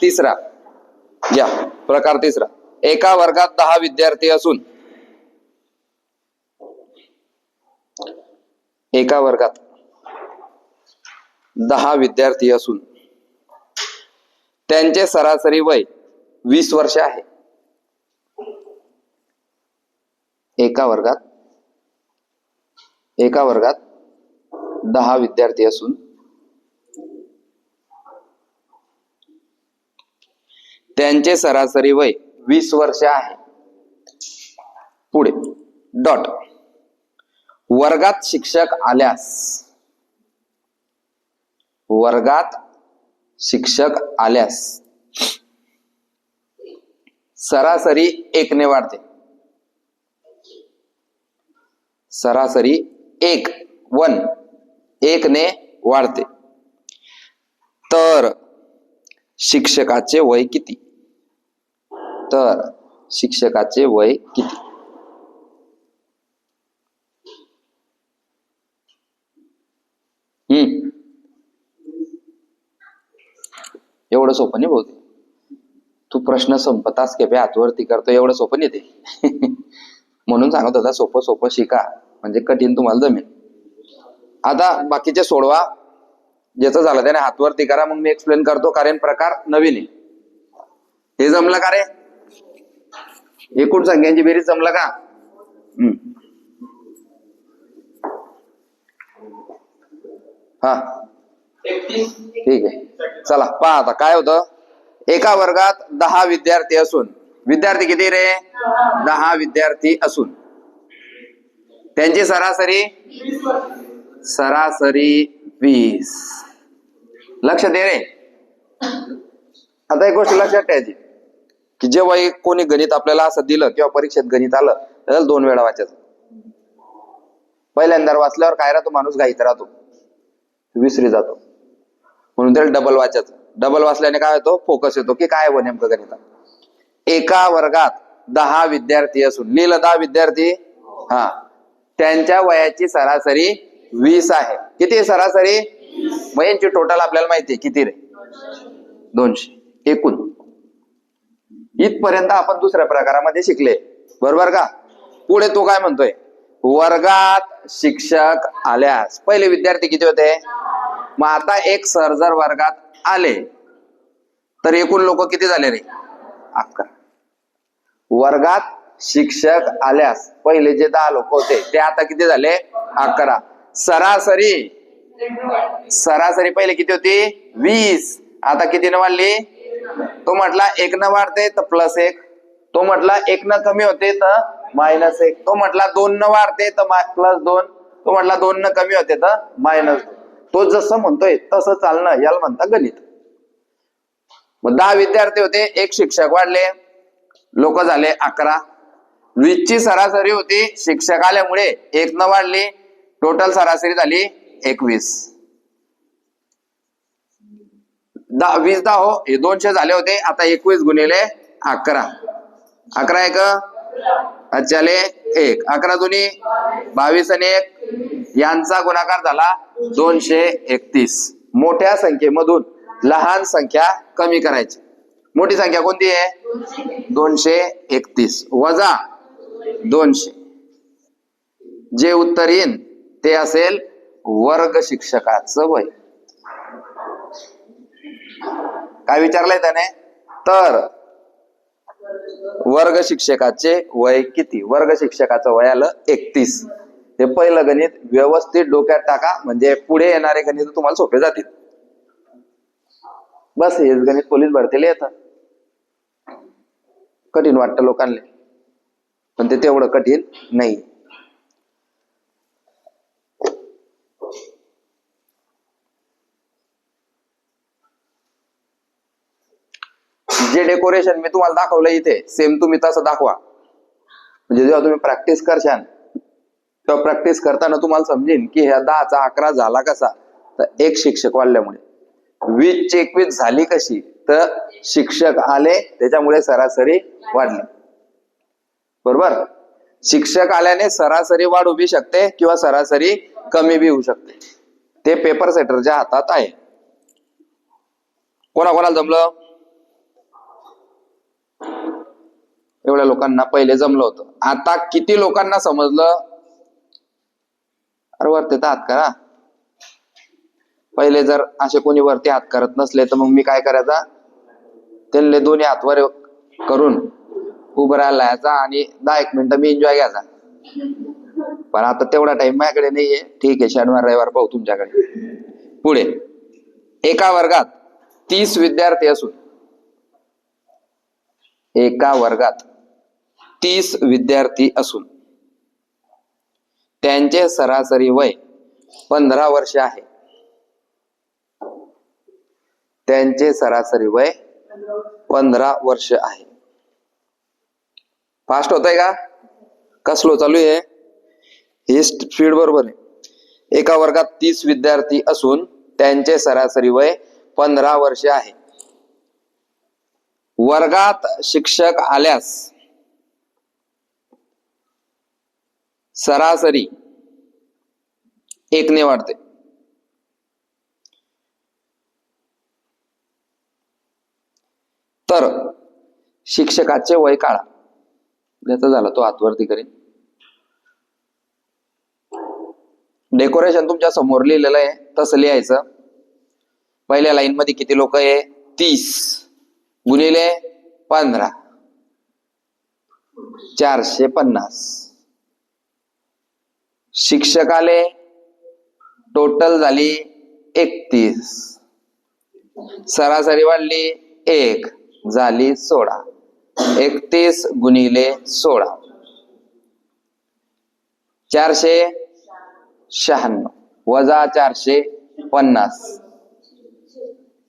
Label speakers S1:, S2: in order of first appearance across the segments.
S1: तिसरा या प्रकार तिसरा, एका वर्गात 10 विद्यार्थी असून एका वर्गात 10 विद्यार्थी असून त्यांचे सरासरी वय 20 वर्ष आहे. एका वर्गात 10 विद्यार्थी असून त्यांचे सरासरी वय 20 वर्ष आहे. पुढे डॉट. वर्गात शिक्षक आल्यास सरासरी 1 ने वाढते. सरासरी 1 ने वाढते. तर शिक्षकाचे वय किती? एवढं सोपं नाही बहुतेक. तू प्रश्न संपताच के हातवरती करतो, एवढं सोपं नाही ते. म्हणून सांगत होता सोपं शिका, म्हणजे कठीण तुम्हाला जमेल. आता बाकीचे सोडवा, ज्याचं झालं त्याने हातवरती करा, मग मी एक्सप्लेन करतो, कारण प्रकार नवीन आहे. हे जमलं का रे? एकूण संख्यांची बेरीज जमलं का? हा ठीक आहे. चला पहा आता काय होतं. एका वर्गात 10 विद्यार्थी असून, विद्यार्थी किती रे? 10 विद्यार्थी असून त्यांची सरासरी 20. लक्ष दे रे. आता एक गोष्ट लक्षात ठेवायची की जेव्हा कोणी गणित आपल्याला असं दिलं किंवा परीक्षेत गणित आलं तर 2 वेळा वाचायचं. पहिल्यांदा वाचल्यावर काय राहतो, माणूस घाईत राहतो, विसरी जातो, म्हणून त्याला डबल वाचायचं. डबल वाचल्याने काय होतो, फोकस येतो की काय हो नेमकं गणितात. एका वर्गात 10 विद्यार्थी असून, लिहिलं 10 विद्यार्थी, हा, त्यांच्या वयाची सरासरी 20 आहे. किती सरासरी? मग यांची टोटल आपल्याला माहिती आहे किती रे? 200 एकूण. इथपर्यंत आपण दुसऱ्या प्रकारामध्ये शिकले, बरोबर का? पुढे तो काय म्हणतोय, वर्गात शिक्षक आल्यास. पहिले विद्यार्थी किती होते? मग आता एक सर जर वर्गात आले तर एकूण लोक किती झाले रे? 11. वर्गात शिक्षक आल्यास पहिले जे 10 लोक होते ते आता किती झाले? 11. सरासरी पहिले किती होती? 20. आता किती न वाढली? तो म्हटला 1 न वाढते तर +1. तो म्हटला 1 न कमी होते तर -1. तो म्हटला 2 न वाढते तर +2. तो म्हटला 2 न कमी होते तर -2. तो जसं म्हणतोय तसं चालणं, याला म्हणता गणित. मग 10 विद्यार्थी होते, एक शिक्षक वाढले, लोक झाले 11. 20 ची सरासरी होती, शिक्षक आल्यामुळे 1 न वाढली, टोटल सरासरी झाली 21. 20 10 हो, हे 200 झाले होते. आता 21 गुणिले 11. 11 1 अच्छाले 1. 11 दुनी 22 आणि 1 यांचा गुणाकार झाला 231. मोठ्या संख्येमधून लहान संख्या कमी करायची. मोठी संख्या कोणती आहे? 231 वजा 200. जे उत्तर येईल ते असेल वर्ग शिक्षकाचं वय. काय विचारलंय त्याने? तर वर्ग शिक्षकाचे वय किती? वर्ग शिक्षकाचं वय आलं 31. हे पहिलं गणित व्यवस्थित डोक्यात टाका, म्हणजे पुढे येणारे गणित तुम्हाला सोपे जातील. बस हेच गणित पोलीस भरतीला येतं. कठीण वाटतं लोकांना, पण ते तेवढं कठीण नाही. जे डेकोरेशन मी तुम्हाला दाखवलं इथे, सेम तुम्ही तसं दाखवा. म्हणजे जेव्हा तुम्ही प्रॅक्टिस करशाल तेव्हा प्रॅक्टिस करताना तुम्हाला समजेल की ह्या 10 चा 11 झाला कसा, तर एक शिक्षक वाढल्यामुळे. 20 ची 21 झाली कशी, तर शिक्षक आले त्याच्यामुळे सरासरी वाढली. बरोबर? शिक्षक आल्याने सरासरी वाढू बी शकते किंवा सरासरी कमी बी होऊ शकते. ते पेपर सेटरच्या हातात आहे. कोणाकोणाला जमलं? एवढ्या लोकांना पहिले जमलं होतं. आता किती लोकांना समजलं? अरे वरती तर हात करा. पहिले जर असे कोणी वरती हात करत नसले तर मग मी काय करायचा, त्यांना दोन्ही हात वर करून उभं राहायचा आणि 10-1 मिनिटं मी एन्जॉय घ्यायचा. पण आता तेवढा टाइम माझ्याकडे नाहीये. ठीक आहे, शनिवार रविवार पाहू तुमच्याकडे. पुढे, एका वर्गात 30 विद्यार्थी असून एका वर्गात 30 विद्यार्थी असून त्यांचे सरासरी वय 15 वर्ष आहे. त्यांचे सरासरी वय 15 वर्ष आहे. फास्ट होतंय का? कसलो चालू आहे? ही स्पीड बरोबर आहे. एका वर्गात 30 विद्यार्थी असून त्यांचे सरासरी वय 15 वर्ष आहे. वर्गात शिक्षक आल्यास सरासरी 1 ने वाढते. तर शिक्षकाचे वय काढा. ज्याचा झाला तो हातवरती करेन. डेकोरेशन तुमच्या समोर लिहिलेलं आहे तसं लिहायचं. पहिल्या लाईन मध्ये किती लोक आहे? 30 गुणिले 15 450. शिक्षक आले, टोटल झाली 31. सरासरी वाढली 1 झाली 16. 31 गुणिले 16 496 वजा 450.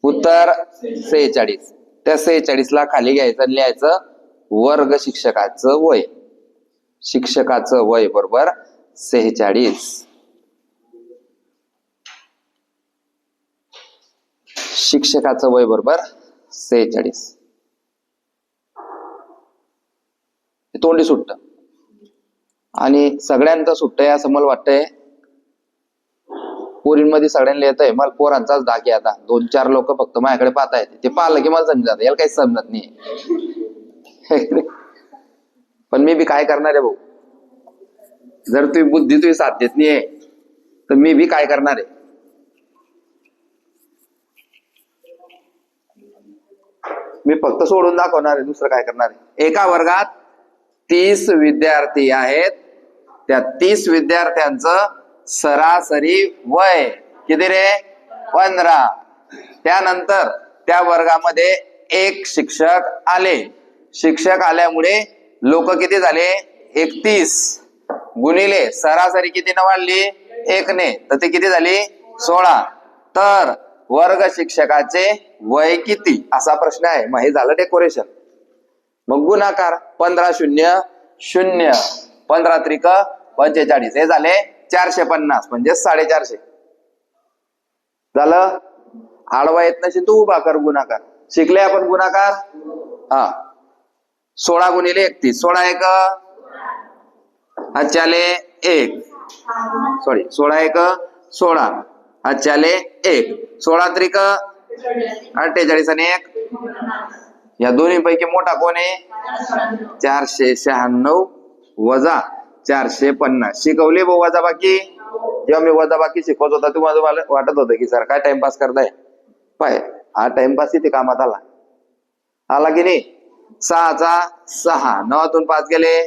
S1: उत्तर 46. त्या 46 ला खाली घ्यायचं, लिहायचं वर्ग शिक्षकाचं वय. शिक्षकाचं वय बरोबर 46. शिक्षकाचं वय बरोबर 46. तोंडी सुट्ट आणि सगळ्यांचं सुट्ट आहे असं मला वाटतंय. पोरींमध्ये सगळ्यांना येत आहे. मला पोरांचाच धाक आहे. आता 2-4 लोक फक्त माझ्याकडे पाहता येते. ते पाहिलं की मला समजत, याला काही समजत नाही. पण मी बी काय करणार आहे भाऊ? जर तुझी बुद्धी तुझी साथ देत नाहीये तर मी बी काय करणार आहे? मी फक्त सोडून दाखवणार आहे, दुसरं काय करणार आहे? एका वर्गात 30 विद्यार्थी आहेत. त्या 30 विद्यार्थ्यांचं सरासरी वय किती रे? 15. त्यानंतर त्या वर्गामध्ये 1 शिक्षक आले. शिक्षक आल्यामुळे लोक किती झाले? 31 गुणिले सरासरी किती न वाढली? 1 ने, तर ते किती झाली? 16. तर वर्ग शिक्षकाचे वय किती असा प्रश्न आहे. मग हे झालं डेकोरेशन. मग गुणाकार 15 0 0 15 त्रिक 45 हे झाले 450 म्हणजे 450 झालं. आडवा येत नसेल तू उभा कर गुणाकार. शिकले आपण गुणाकार. हा 16 गुणिले 31 16 1 अच्छाले 1 सॉरी 16 1 16 अच्छाले 1 16 त्रिक 48 आणि 1 या दोन्ही पैकी मोठा कोण आहे? 496 वजा 450. शिकवली भाऊ वजा बाकी? जेव्हा मी वजा बाकी शिकवत होता तुम्हाला वाटत होतं की सर काय टाइमपास करताय? पाय हा टाइमपास इथे कामात आला की नाही? 6 चा 6 9 5 गेले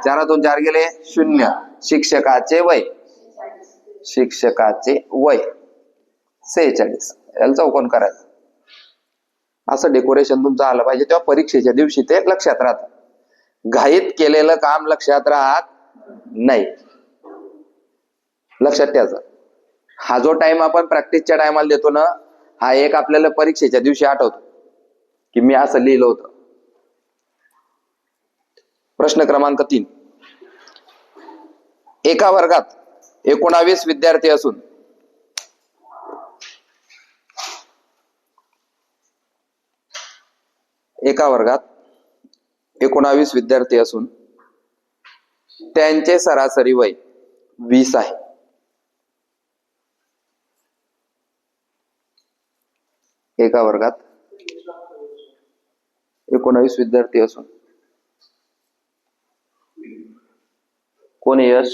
S1: 4 4 गेले 0. शिक्षकाचे वय 46 याला चौकोन करायचं. असं डेकोरेशन तुमचं आलं पाहिजे. तेव्हा परीक्षेच्या दिवशी ते लक्षात राहत. घाईत केलेलं काम लक्षात राहत नाही. लक्षात ठेवायचं. हा जो टाइम आपण प्रॅक्टिसच्या टायमाला देतो ना, हा एक आपल्याला परीक्षेच्या दिवशी आठवतो की मी असं लिहिलं होतं. प्रश्न क्रमांक 3. एका वर्गात 19 विद्यार्थी असून एका वर्गात 19 विद्यार्थी असून त्यांचे सरासरी वय 20 आहे. एका वर्गात 19 विद्यार्थी असून कोण आहे यश?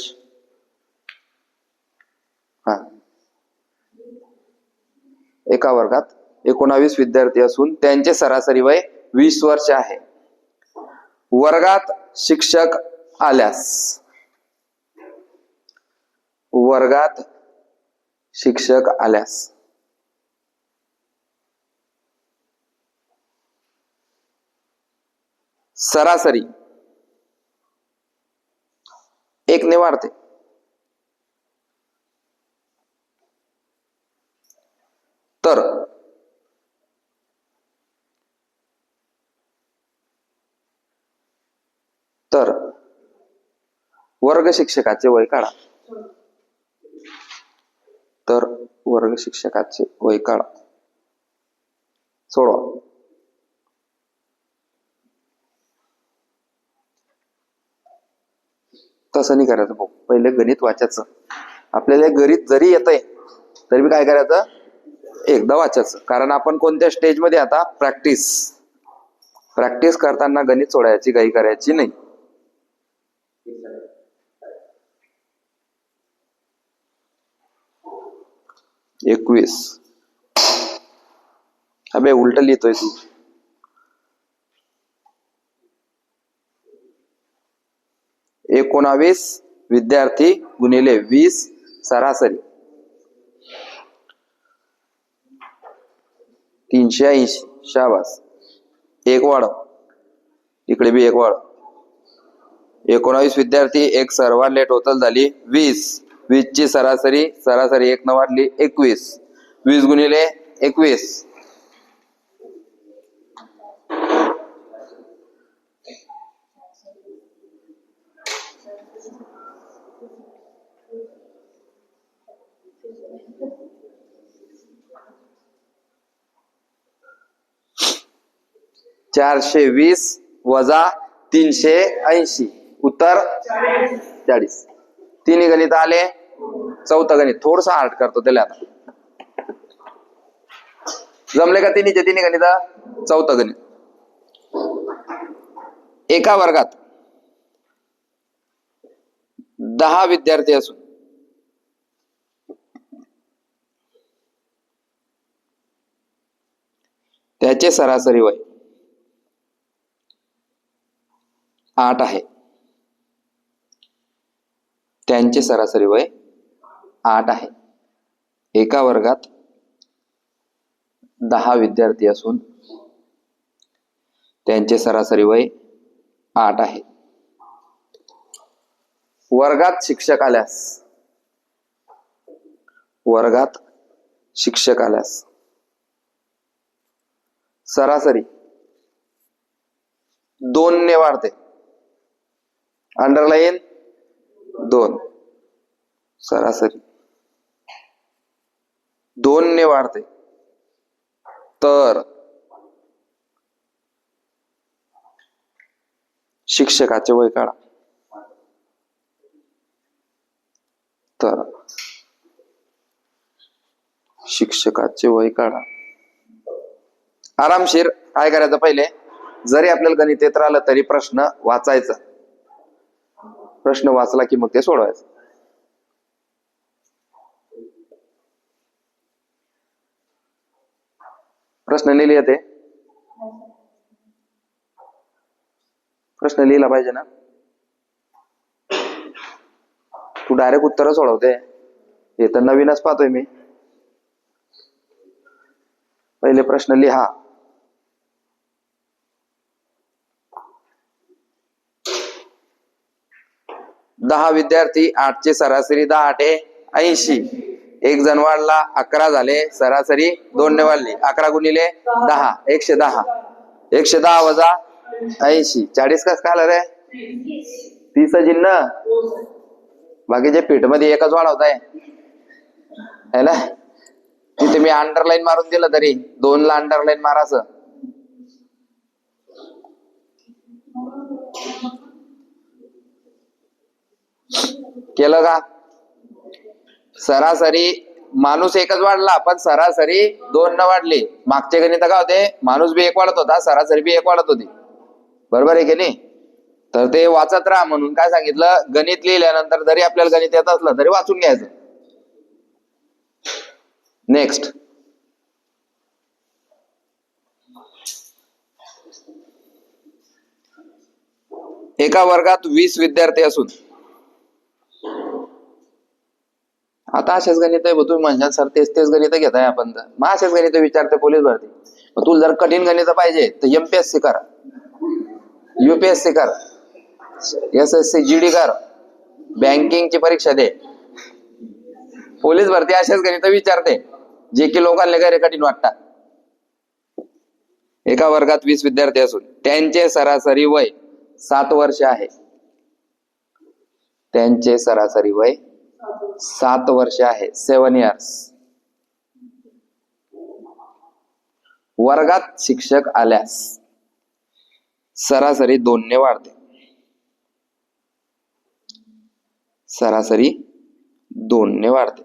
S1: हा, एका वर्गात 19 विद्यार्थी असून त्यांचे सरासरी वय 20 वर्ष आहे. वर्गात शिक्षक आल्यास, वर्गात शिक्षक आल्यास सरासरी 1 ने वाढते. तर वर्ग शिक्षकाचे वय काढा. तर वर्ग शिक्षकाचे वय काढा. सोडवा. तसं नाही करायचं भाऊ, पहिले गणित वाचायचं. आपल्याला गणित जरी येतंय तरी बी काय करायचं, एकदा वाचायचं. कारण आपण कोणत्या स्टेज मध्ये आता, प्रॅक्टिस करताना गणित सोडायची काही करायची नाही. एकवीस, अबे उलट लिहितोय तू. एकोणावीस विद्यार्थी गुणिले 20 सरासरी 380. शाबास. एक वाढ, इकडे बी एक वाढ. 19 विद्यार्थी, एक सर्वात लेट टोटल झाली 20. 20 ची सरासरी 1 न वाढली 21. 20 गुणिले 21 420 वजा 380, उत्तर 40. तिन्ही गणित आले. चौथं गणित थोडस हार्ड करतो त्याला आता. जमले का तिन्हीचे तिन्ही गणित? चौथं गणित. एका वर्गात 10 विद्यार्थी असून त्याचे सरासरी वय 8 आहे. त्यांचे सरासरी वय 8 आहे. एका वर्गात 10 विद्यार्थी असून त्यांचे सरासरी वय 8 आहे. वर्गात शिक्षक आल्यास, वर्गात शिक्षक आल्यास सरासरी 2 ने वाढते. अंडरलाईन 2. सरासरी 2 ने वाढते. तर शिक्षकाचे वय काढा. तर शिक्षकाचे वय काढा. आरामशीर काय करायचं, पहिले जरी आपल्याला गणित येत राहिलं तरी प्रश्न वाचायचा. प्रश्न वाचला की मग ते सोडवायचं. प्रश्न लिहिले ते, प्रश्न लिहिला पाहिजे ना. तू डायरेक्ट उत्तर सोडवते, हे तर नवीनच पाहतोय मी. पहिले प्रश्न लिहा. दहा विद्यार्थी, 8 ची सरासरी 10 8 80. एक जण वाढला, 11 झाले. सरासरी 2 ने वाढली. 11 गुणिले 10 110. 110 वजा 80, 40 कस काय आलं रे? 30 जिन्न. बाकीचे पीठ मध्ये एकच वाढवताय है ना. तिथे मी अंडरलाईन मारून दिलं तरी 2 ला अंडरलाईन मारायचं. केलं का? सरासरी माणूस एकच वाढला पण सरासरी 2 न वाढली. मागचे गणित काय होते, माणूस बी 1 वाढत होता, सरासरी बी 1 वाढत होती. बरोबर आहे की नाही? तर ते वाचत राहा म्हणून काय सांगितलं, गणित लिहिल्यानंतर जरी आपल्याला गणित येत असलं तरी वाचून घ्यायचं. नेक्स्ट, एका वर्गात 20 विद्यार्थी असून, आता असेच गणित आहे तुम्ही म्हणशाल सर तेच गणित घेत आहे आपण, तर मग असेच गणित विचारते पोलीस भरती. मग तुला जर कठीण गणित पाहिजे तर एमपीएससी कर, युपीएससी कर, SSC GD कर, बँकिंगची परीक्षा दे. पोलीस भरती असेच गणित विचारते जे की लोकांना गैर कठीण वाटतात. एका वर्गात 20 विद्यार्थी असून त्यांचे सरासरी वय 7 वर्ष आहे. त्यांचे सरासरी वय 7 वर्ष आहे, 7 इयर्स. वर्गात शिक्षक आल्यास सरासरी 2 ने वाढते. सरासरी 2 ने वाढते.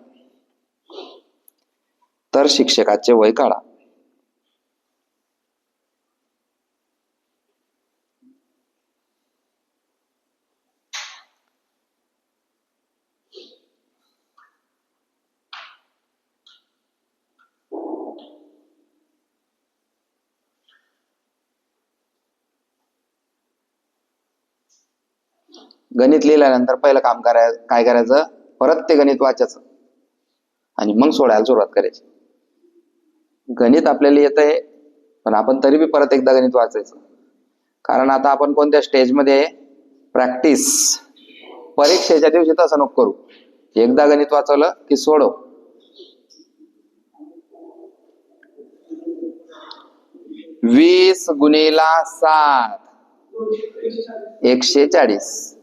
S1: तर शिक्षकाचे वय काढा. गणित लिहिल्यानंतर पहिलं काम काय करायचं, परत ते गणित वाचायचं आणि मग सोडायला सुरुवात करायची. गणित आपल्याला येत आहे पण आपण तरी बी परत एकदा गणित वाचायचं, कारण आता आपण कोणत्या स्टेजमध्ये, प्रॅक्टिस. परीक्षेच्या दिवशी तसं नको करू, एकदा गणित वाचवलं की सोडव. वीस गुणिला 7 140.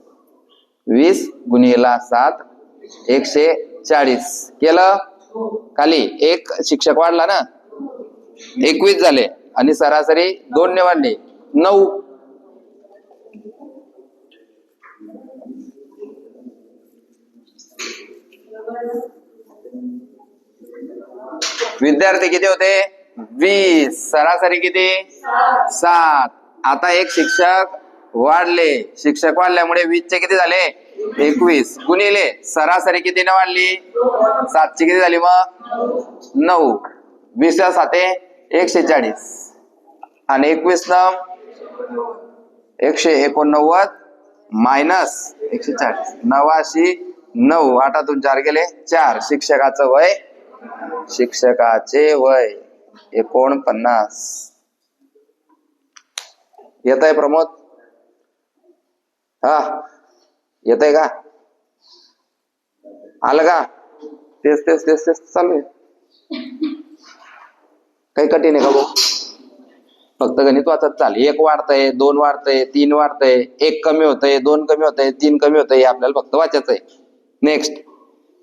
S1: 20 गुणिला 7 140 केलं. खाली एक शिक्षक वाढला ना, 21 झाले आणि सरासरी 2 ने वाढली, 9. विद्यार्थी किती होते, 20, सरासरी किती, 7. आता एक शिक्षक वाढले, शिक्षक वाढल्यामुळे 20 चे किती झाले, 21 गुणिले सरासरी किती ने वाढली, 7 ची किती झाली मग 9. 20 7 140 आणि 21 न 189 मायनस 140, 89. 8 4 गेले 4. शिक्षकाचे वय 49. येत आहे प्रमोद, हा येत आहे का, आलं का, तेच चालू आहे. काही कठीण आहे का भाऊ, फक्त गणित वाचत चाल. 1 वाढतंय, 2 वाढतंय, 3 वाढतंय, 1 कमी होतंय, 2 कमी होतंय, 3 कमी होतंय, आपल्याला फक्त वाचायचं आहे. नेक्स्ट,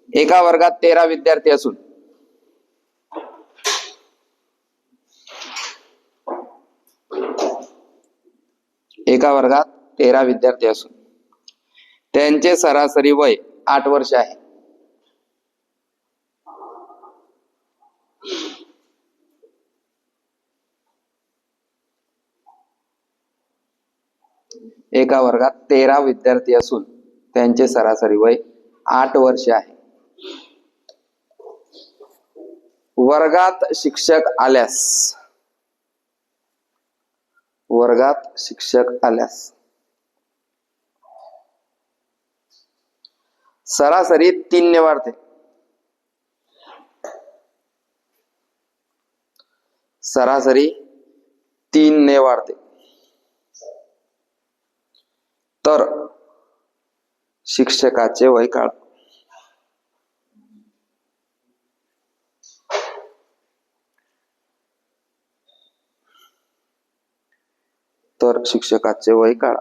S1: एका वर्गात 13 विद्यार्थी असून त्यांचे सरासरी वय 8 वर्ष आहे. एका वर्गात 13 विद्यार्थी असून त्यांचे सरासरी वय 8 वर्ष आहे. वर्गात शिक्षक आल्यास सरासरी 3 ने वाढते. सरासरी 3 ने वाढते. तर शिक्षकाचे वय काढा. तर शिक्षकाचे वय काढा.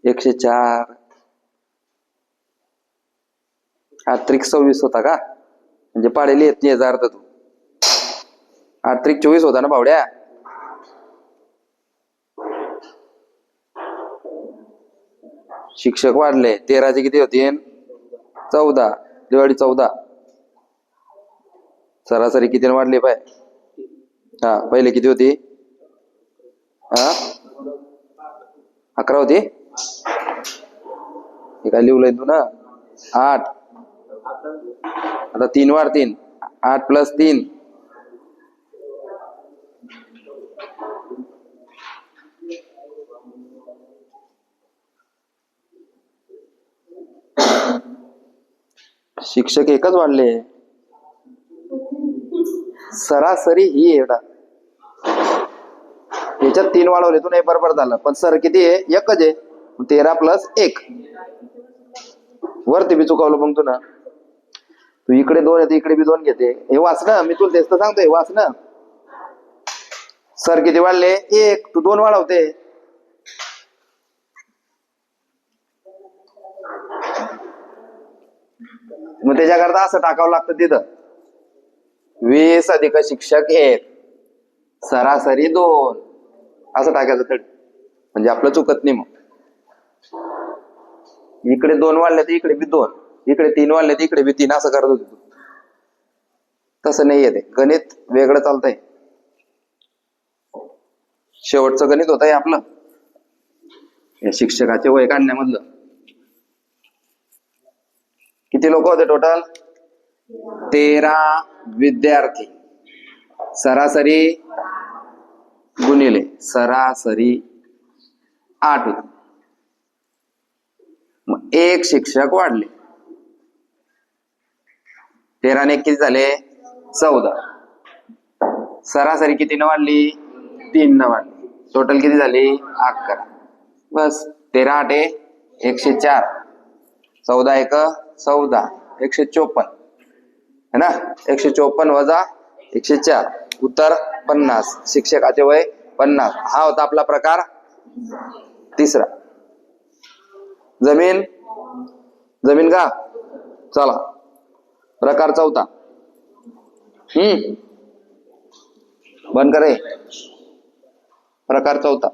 S1: 104. हा त्रिक 26 होता का? म्हणजे पाडेली येत नाही याचा अर्थ तू. 8 त्रिक 24 होता ना भावड्या. शिक्षक वाढले. 13चे किती होतील? 14. दिवाळी 14. सरासरी किती वाढली पाय? हा पहिले किती होती? हा 11 होती. हे काय लिहलंय तू ना? 8. आता 3 वाढतील. 8 + 3. शिक्षक एकच वाढले. सरासरी ही एवढा. याच्यात 3 वाढवले तू नाही बरोबर झालं. पण सर किती आहे? एकच आहे. 13 + 1. वरती बी चुकवलं मग तू ना. तू इकडे 2 येते इकडे बी 2 घेते. हे वाच ना. मी तुला तेच तर सांगतोय वाच ना. सर किती वाढले? 1. तू 2 वाढवते. मग त्याच्याकरता असं टाकावं लागतं तिथं. 20 अधिक शिक्षक 1 सरासरी 2 असं टाकायचं तरी म्हणजे आपलं चुकत नाही. मग इकडे 2 वाढले तर इकडे बी 2, इकडे 3 वाढले तर इकडे बी 3 असं करत होतो. तसं नाही येते. गणित वेगळं चालतंय. शेवटचं गणित होत आहे आपलं या शिक्षकाचे वय काढण्यामधलं. किती लोक होते टोटल? 13 विद्यार्थी. सरासरी गुणिले सरासरी 8 होते. मग 1 शिक्षक वाढले. 13 ने किती झाले? 14. सरासरी किती न वाढली? 3 न वाढली. टोटल किती झाली? 11. बस 13 8 104. 14 1 14. 154 है ना. 154 वजा 104 उत्तर 50. शिक्षकाचे वय 50. हा होता आपला प्रकार 3रा. जमीन जमीन का? चला प्रकार 4था. बंद करे. प्रकार 4था.